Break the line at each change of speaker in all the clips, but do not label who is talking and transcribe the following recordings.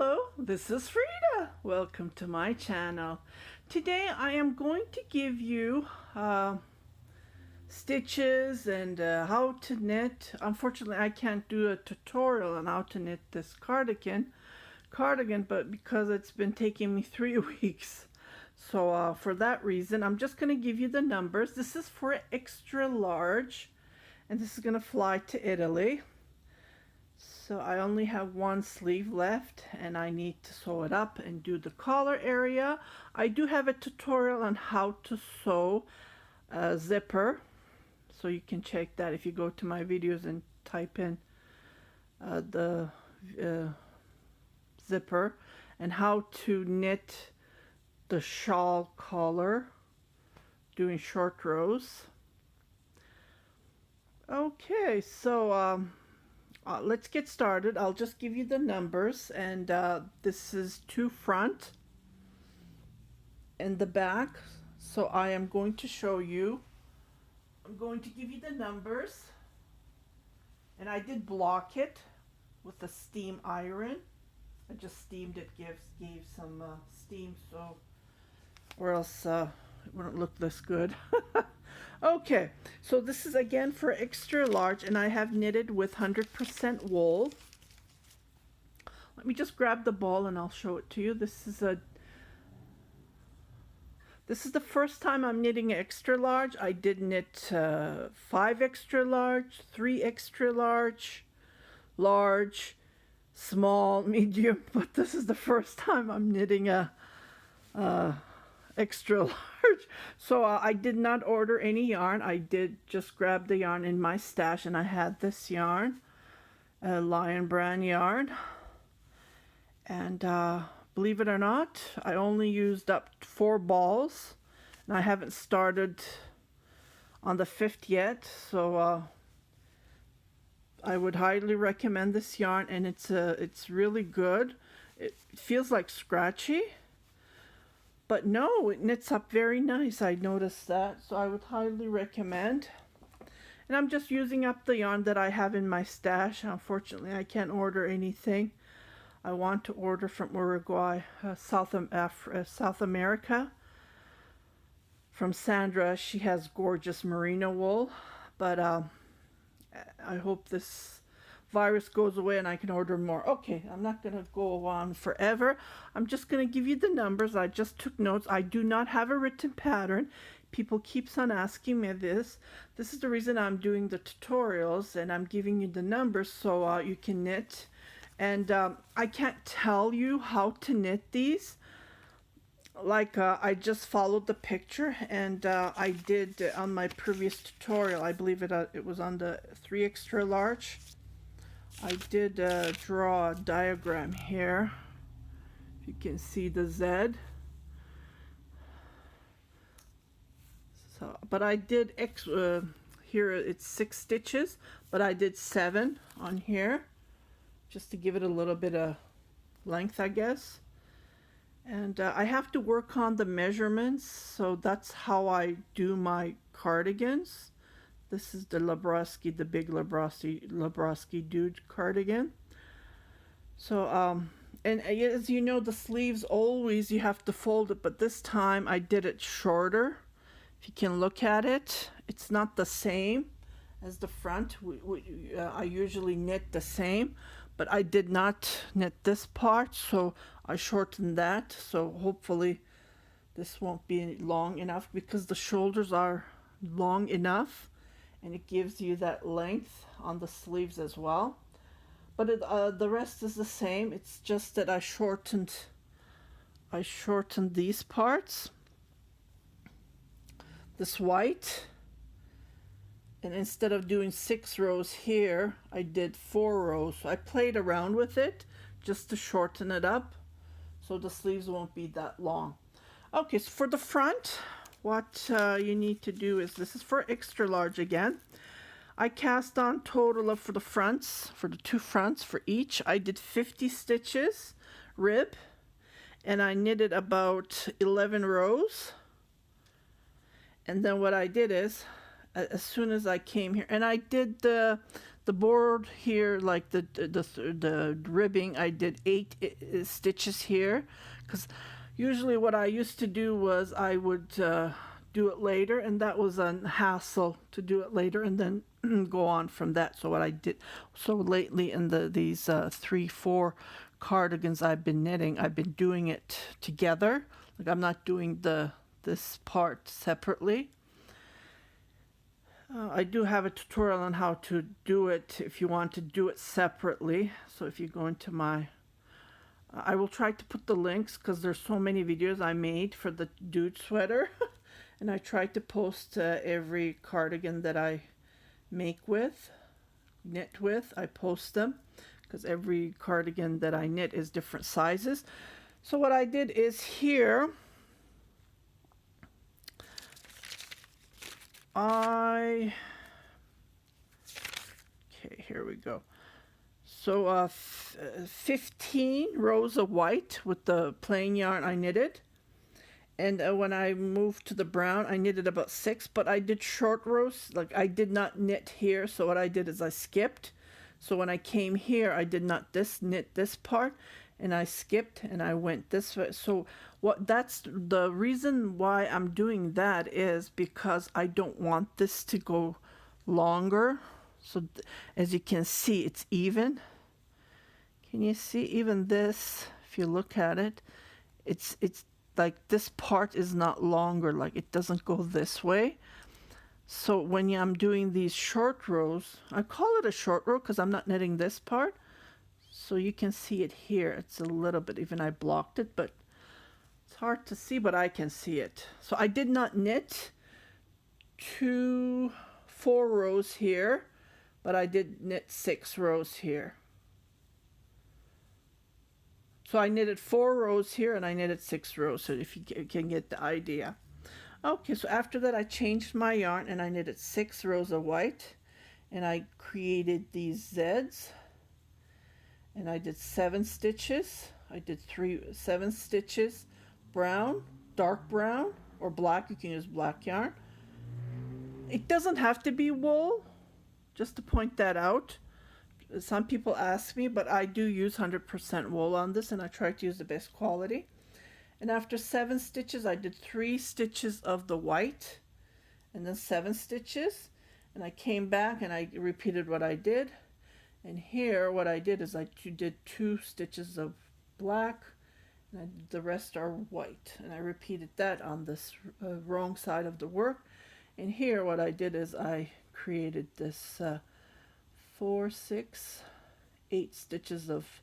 Hello, this is Frida. Welcome to my channel. Today I am going to give you stitches and how to knit. Unfortunately, I can't do a tutorial on how to knit this cardigan, but because it's been taking me 3 weeks. So for that reason, I'm just going to give you the numbers. This is for extra large, and this is going to fly to Italy. So I only have one sleeve left and I need to sew it up and do the collar area. I do have a tutorial on how to sew a zipper, so you can check that if you go to my videos and type in the zipper, and how to knit the shawl collar doing short rows. Okay, so let's get started. I'll just give you the numbers, and this is to front and the back. So I am going to show you. I'm going to give you the numbers, and I did block it with a steam iron. I just steamed it, gave some steam, so or else it wouldn't look this good. Okay, so this is again for extra large, and I have knitted with 100% wool. Let me just grab the ball and I'll show it to you. This is the first time I'm knitting extra large. I did knit 5 extra large, 3 extra large, large, small, medium, but this is the first time I'm knitting a extra large. So I did not order any yarn. I did just grab the yarn in my stash, and I had this yarn, Lion Brand yarn, and believe it or not, I only used up 4 balls, and I haven't started on the 5th yet. So I would highly recommend this yarn, and it's really good. It feels like scratchy, but no, it knits up very nice. I noticed that, so I would highly recommend. And I'm just using up the yarn that I have in my stash. Unfortunately, I can't order anything. I want to order from Uruguay, South America. From Sandra, she has gorgeous merino wool, but I hope this virus goes away and I can order more. Okay, I'm not going to go on forever. I'm just going to give you the numbers. I just took notes. I do not have a written pattern. People keeps on asking me this. This is the reason I'm doing the tutorials, and I'm giving you the numbers so you can knit. And I can't tell you how to knit these. Like I just followed the picture, and I did on my previous tutorial. I believe it was on the 3 extra large. I did draw a diagram here. If you can see the Z. So, but I did here it's 6 stitches, but I did 7 on here, just to give it a little bit of length, I guess. And I have to work on the measurements, so that's how I do my cardigans. This is the Lebowski, the big Lebowski dude cardigan. So, and as you know, the sleeves always you have to fold it, but this time I did it shorter. If you can look at it, it's not the same as the front. I usually knit the same, but I did not knit this part, so I shortened that. So hopefully this won't be long enough, because the shoulders are long enough, and it gives you that length on the sleeves as well. But the rest is the same. It's just that I shortened these parts, this white, and instead of doing 6 rows here, I did 4 rows. So I played around with it just to shorten it up, so the sleeves won't be that long. Okay, so for the front, what you need to do is, this is for extra large again. I cast on total of, for the fronts, for the 2 fronts for each, I did 50 stitches rib, and I knitted about 11 rows. And then what I did is, as soon as I came here, and I did the the board here, like the ribbing, I did 8 stitches here, because usually what I used to do was I would do it later, and that was a hassle to do it later and then go on from that. So what I did, so lately in these 3-4 cardigans I've been knitting, I've been doing it together. Like I'm not doing this part separately. I do have a tutorial on how to do it if you want to do it separately. So if you go into my, I will try to put the links because there's so many videos I made for the dude sweater. And I try to post every cardigan that I make with, knit with, I post them because every cardigan that I knit is different sizes. So what I did is here, okay, here we go. So 15 rows of white with the plain yarn I knitted. And when I moved to the brown, I knitted about 6, but I did short rows. Like I did not knit here. So what I did is I skipped. So when I came here, I did not knit this part, and I skipped and I went this way. So that's the reason why I'm doing that is because I don't want this to go longer. So as you can see, it's even. Can you see even this? If you look at it, it's like this part is not longer, like it doesn't go this way. So when I'm doing these short rows, I call it a short row because I'm not knitting this part. So you can see it here. It's a little bit, even I blocked it, but it's hard to see, but I can see it. So I did not knit 4 rows here, but I did knit 6 rows here. So I knitted 4 rows here and I knitted 6 rows, so if you can get the idea. Okay, so after that I changed my yarn and I knitted 6 rows of white and I created these Z's and I did 7 stitches. I did 7 stitches brown, dark brown, or black. You can use black yarn. It doesn't have to be wool, just to point that out. Some people ask me, but I do use 100% wool on this and I try to use the best quality. And after 7 stitches, I did 3 stitches of the white and then 7 stitches. And I came back and I repeated what I did. And here what I did is I did 2 stitches of black and the rest are white. And I repeated that on this wrong side of the work. And here what I did is I created this 4, 6, 8 stitches of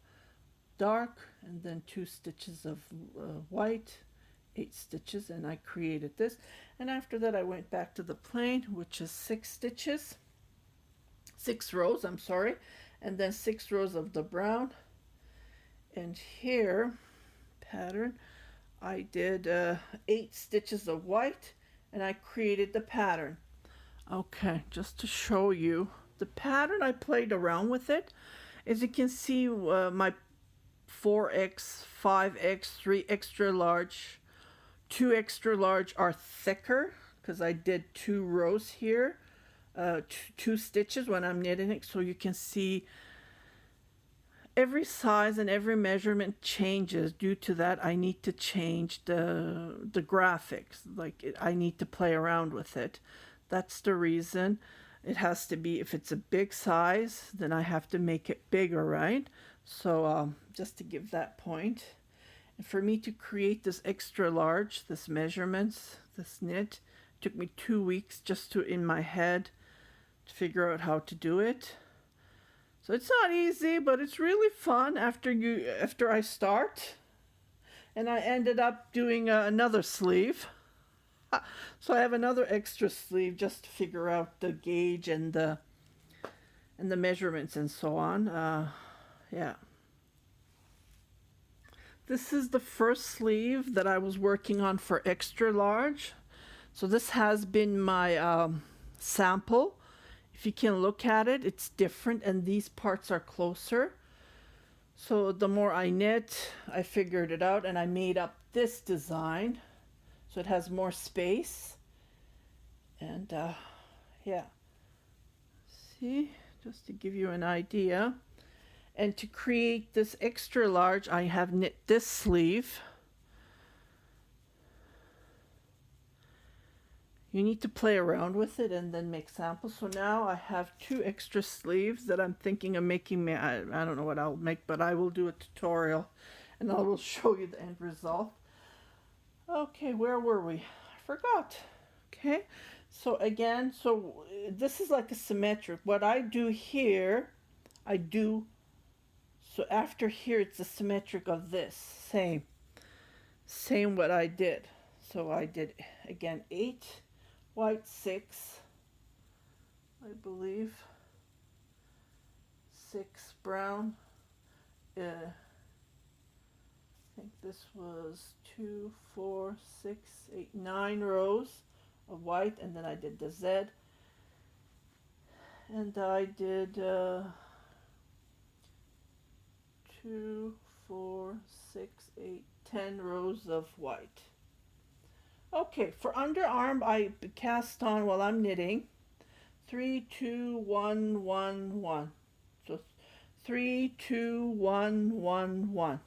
dark and then 2 stitches of white, 8 stitches, and I created this. And after that I went back to the plain, which is 6 rows, I'm sorry, and then 6 rows of the brown. And here pattern I did 8 stitches of white and I created the pattern. Okay, just to show you the pattern, I played around with it. As you can see, my 4X, 5X, 3 extra large, 2 extra large are thicker because I did 2 rows here, 2 stitches when I'm knitting it. So you can see every size and every measurement changes. Due to that, I need to change the graphics. Like I need to play around with it. That's the reason. It has to be, if it's a big size, then I have to make it bigger, right? So just to give that point. And for me to create this extra large, this measurements, this knit, took me 2 weeks just to, in my head, to figure out how to do it. So it's not easy, but it's really fun after I start. And I ended up doing another sleeve. So I have another extra sleeve just to figure out the gauge and the measurements and so on. Yeah. This is the first sleeve that I was working on for extra large. So this has been my sample. If you can look at it, it's different and these parts are closer. So the more I knit, I figured it out and I made up this design. So it has more space. And yeah. See, just to give you an idea. And to create this extra large, I have knit this sleeve. You need to play around with it and then make samples. So now I have 2 extra sleeves that I'm thinking of making. I don't know what I'll make, but I will do a tutorial and I will show you the end result. Okay, where were we? I forgot. Okay, so again, so this is like a symmetric. What I do here, so after here it's a symmetric of this. Same what I did. So I did, again, 8 white, 6, I believe, 6 brown, I think this was 2, 4, 6, 8, 9 rows of white, and then I did the Z, and I did 2, 4, 6, 8, 10 rows of white. Okay, for underarm, I cast on while I'm knitting 3, 2, 1, 1, 1. So 3, 2, 1, 1, 1.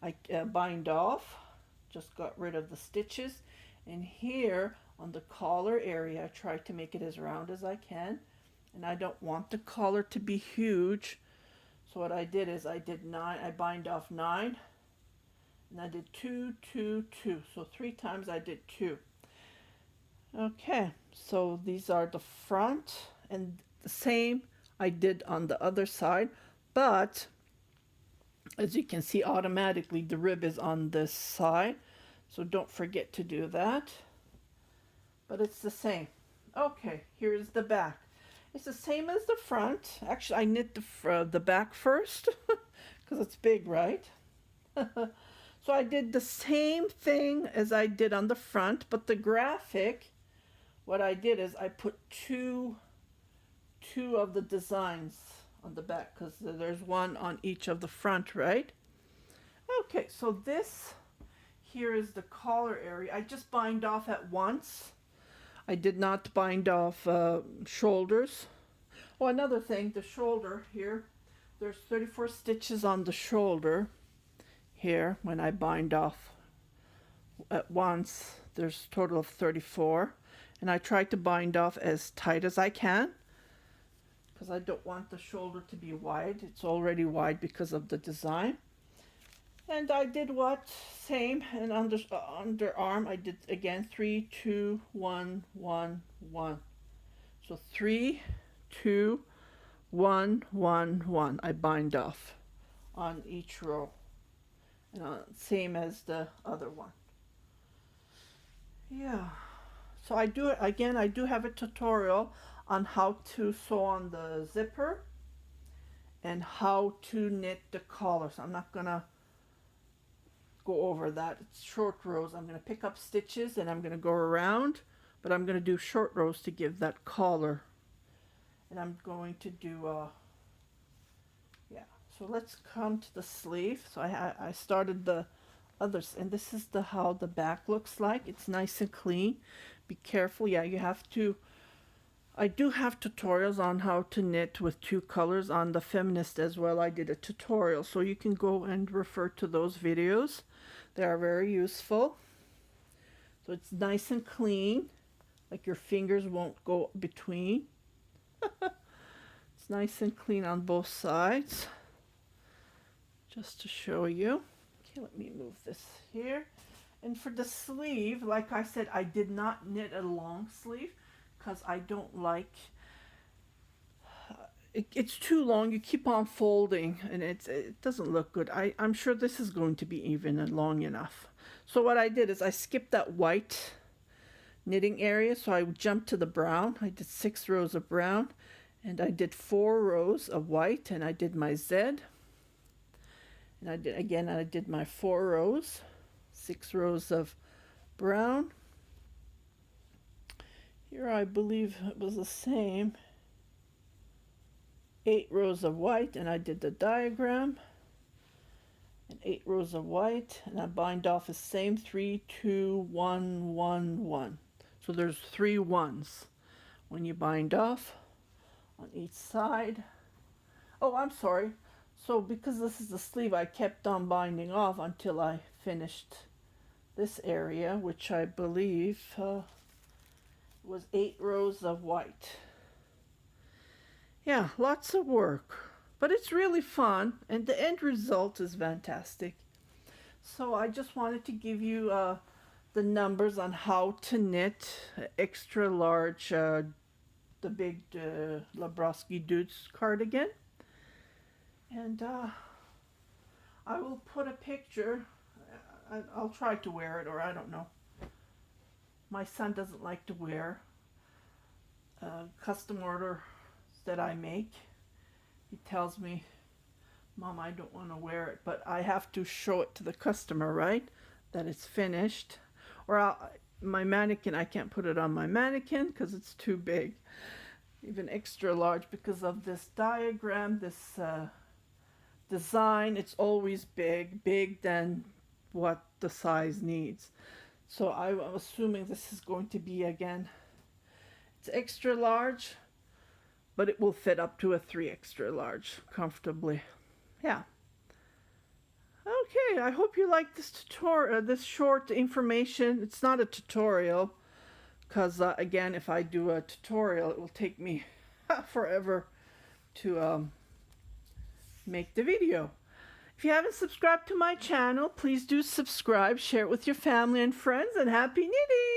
I bind off, just got rid of the stitches, and here on the collar area I try to make it as round as I can, and I don't want the collar to be huge. So what I did is I bind off 9, and I did 2, 2, 2. So 3 times I did 2. Okay, so these are the front, and the same I did on the other side, but as you can see, automatically the rib is on this side, so don't forget to do that. But it's the same. Okay, here's the back. It's the same as the front. Actually, I knit the back first because it's big, right? So I did the same thing as I did on the front, but the graphic, what I did is I put two of the designs on the back because there's one on each of the front, right? Okay, so this here is the collar area. I just bind off at once. I did not bind off shoulders. Oh, another thing, the shoulder here, there's 34 stitches on the shoulder. Here, when I bind off at once, there's a total of 34, and I try to bind off as tight as I can because I don't want the shoulder to be wide. It's already wide because of the design. And I did same, and underarm I did again 3, 2, 1, 1, 1. So 3, 2, 1, 1, 1. I bind off on each row. Same as the other one. Yeah, so I do have a tutorial on how to sew on the zipper and how to knit the collar, so I'm not gonna go over that. It's short rows. I'm gonna pick up stitches and I'm gonna go around, but I'm gonna do short rows to give that collar, and I'm going to do so let's come to the sleeve. So I started the others, and this is how the back looks like. It's nice and clean. Be careful. Yeah, you have to. I do have tutorials on how to knit with 2 colors on the Feminist as well. I did a tutorial, so you can go and refer to those videos. They are very useful. So it's nice and clean, like your fingers won't go between. It's nice and clean on both sides. Just to show you. Okay, let me move this here. And for the sleeve, like I said, I did not knit a long sleeve because I don't like it's too long. You keep on folding and it doesn't look good. I'm sure this is going to be even and long enough. So what I did is I skipped that white knitting area, so I jumped to the brown. I did 6 rows of brown, and I did 4 rows of white, and I did my Z. And I did my 4 rows, 6 rows of brown. Here I believe it was the same. 8 rows of white, and I did the diagram. And 8 rows of white, and I bind off the same 3, 2, 1, 1, 1. So there's 3 ones when you bind off on each side. Oh, I'm sorry. So because this is the sleeve, I kept on binding off until I finished this area, which I believe was 8 rows of white. Yeah, lots of work, but it's really fun, and the end result is fantastic. So I just wanted to give you the numbers on how to knit extra large, the big Lebowski Dudes cardigan. And I will put a picture. I'll try to wear it, or I don't know. My son doesn't like to wear custom order that I make. He tells me, Mom, I don't want to wear it, but I have to show it to the customer, right? That it's finished. Or my mannequin, I can't put it on my mannequin because it's too big. Even extra large, because of this diagram, this design, it's always big than what the size needs. So I'm assuming this is going to be, again, it's extra large, but it will fit up to a 3 extra large comfortably. Yeah. Okay, I hope you like this tutorial, this short information. It's not a tutorial, because again, if I do a tutorial, it will take me forever to make the video. If you haven't subscribed to my channel, please do subscribe, share it with your family and friends, and happy knitting!